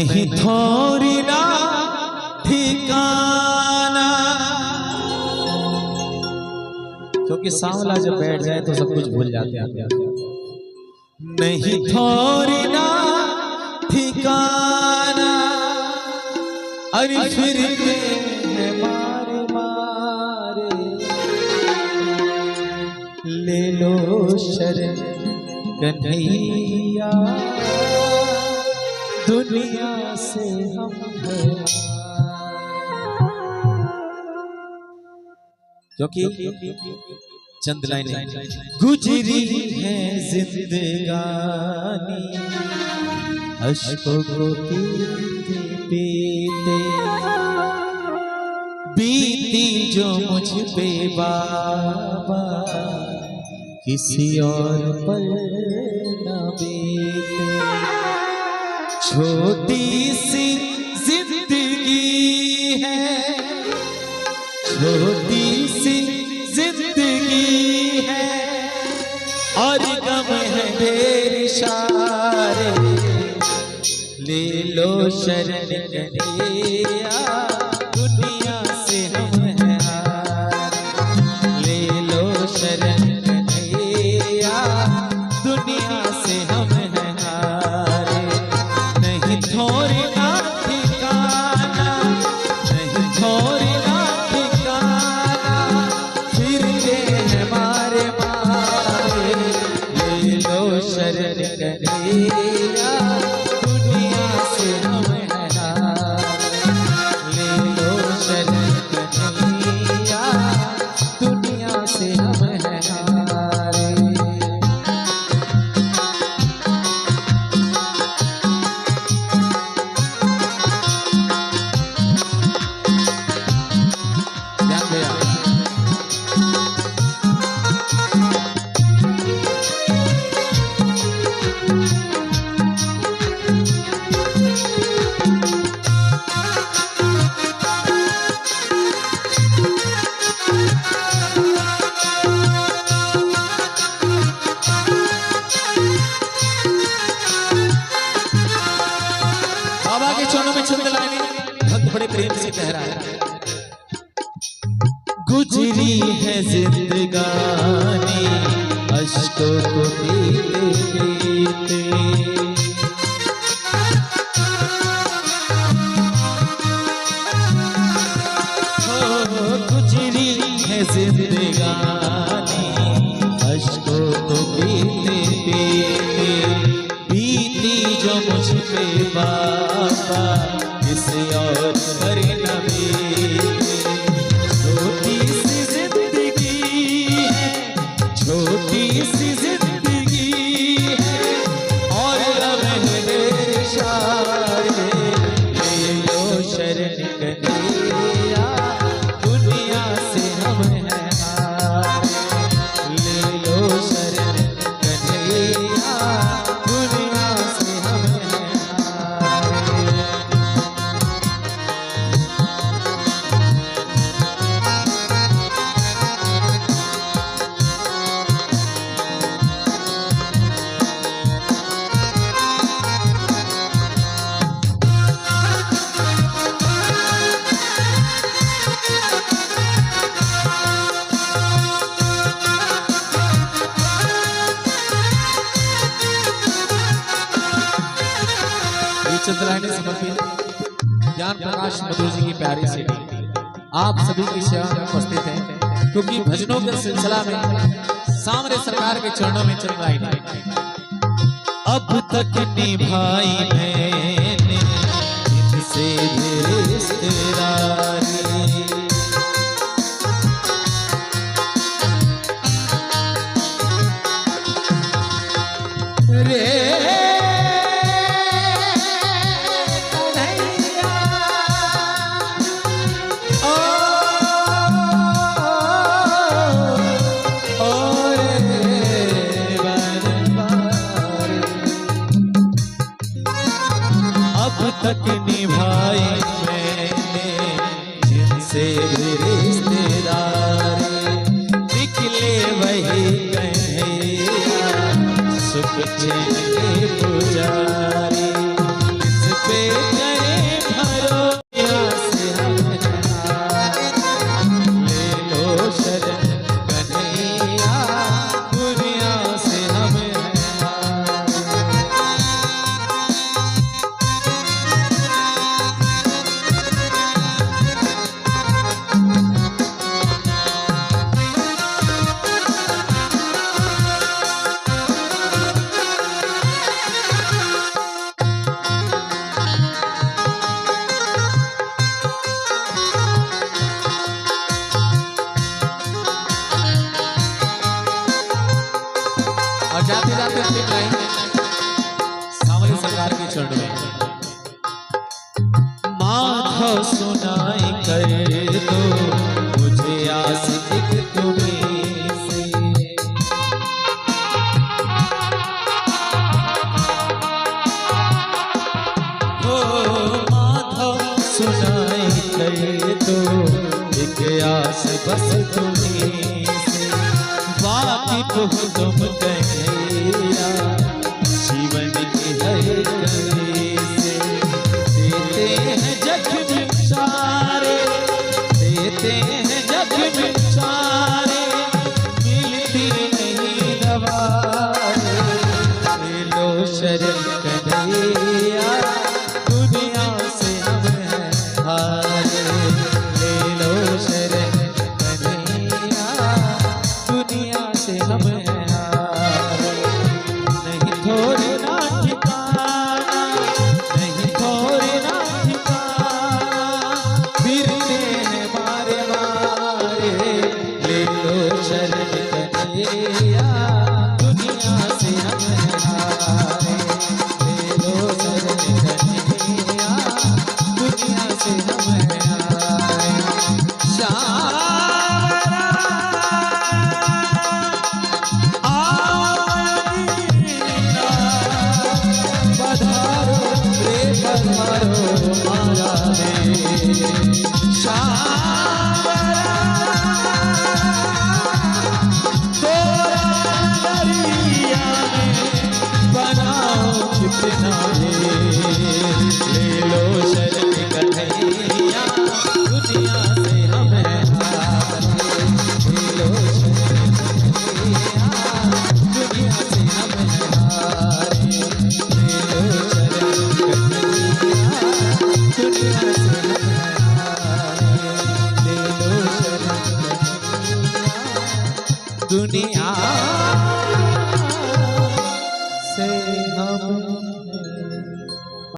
नहीं थोड़ी ना ठिकाना, क्योंकि सांवला जब बैठ जाए तो सब कुछ भूल जाते हैं। नहीं थोड़ी ना ठिकाना, अरे फिरते हैं मारे मारे, ले लो शरण कन्हैया, दुनिया से हम हैं। क्योंकि चंद लाइनें गुजरी है जिंदगानी, अश्कों को पीते पीते, बीती जो मुझ पे बाबा किसी और पर न बीते। छोटी सी जिंदगी है, छोटी सी जिंदगी है, और गम है ढेर सारे, ले लो शरण कन्हैया, दुनिया से हम हैं हारे। ले लो शरण कन्हैया, दुनिया से हम हैं हारे। नहीं थोड़ी ना ठिकाना, नहीं थोड़ी ना ठिकाना, फिरते हैं मारे मारे, ले लो शरण कन्हैया, दुनिया से हम हैं हारे। ले लो शरण कन्हैया, दुनिया से हम हैं हारे। ध्यान भैया, बाबा के चरणों में चंद लाइनें भक्त बड़े प्रेम से कह रहा है। गुजरी है जिंदगानी, अश्कों को पीते पीते, हो गुजरी है जिंदगानी, अश्कों को पीते पीते, बीती जो मुझ पे बाबा किसी और पर न बीते। छोटी सी जिंदगी है, छोटी सी जिंदगी है, और रब है ढेर सारे, ले लो शरण कन्हैया, दुनिया से हम हैं हारे। ले लो शरण कन्हैया, दुनिया से हम हैं हारे। चंद्रायणी समर्पित ज्ञान प्रकाश मधुर जी की प्यारी सी आप सभी की सेवा में उपस्थित हैं, क्योंकि भजनों के सिलसिला में सामने सरकार के चरणों में चंद्रायणी अब तक निभाई मैंने इनसे रिश्तेदारी। रे तक निभाई मैंने जिनसे रिश्तेदारी, निकले वही कन्हैया, सुख चैन के पुजारी। इस पे जाते जाते फिर लाइन सांवले सरकार के चरण में। माधव सुनाई कर दो मुझे आशिक तुम्हें से, हो माधव सुनाई कर दो एक आस बस तुम्हें से, वाकिफ हो तुम कन्हैया जीवन की हर कली से, देते हैं जख्म सारे, देते हैं जख्म सारे, मिलती नहीं दवा, ले लो शरण कन्हैया दुनिया से हम हैं हारे, ले लो शरण कन्हैया दुनिया से हम हैं हारे, नहीं थोड़ी ना ठिकाना, नहीं थोड़ी ना ठिकाना, फिरते हैं मारे मारे, ले लो शरण कन्हैया दुनिया से हम हैं हारे, ले लो शरण कन्हैया दुनिया से हम हैं हारे। शावरा आदीना पधारो रे पधारो मारा रे, शावरा तोरा दरिया में बनाओ कितना है, ले लो शरण कन्हैया दुनिया से हम हैं हारे, ले लो शरण कन्हैया दुनिया से हम हैं हारे, ले लो शरण कन्हैया दुनिया से हम हैं हारे, ले लो शरण कन्हैया दुनिया से हम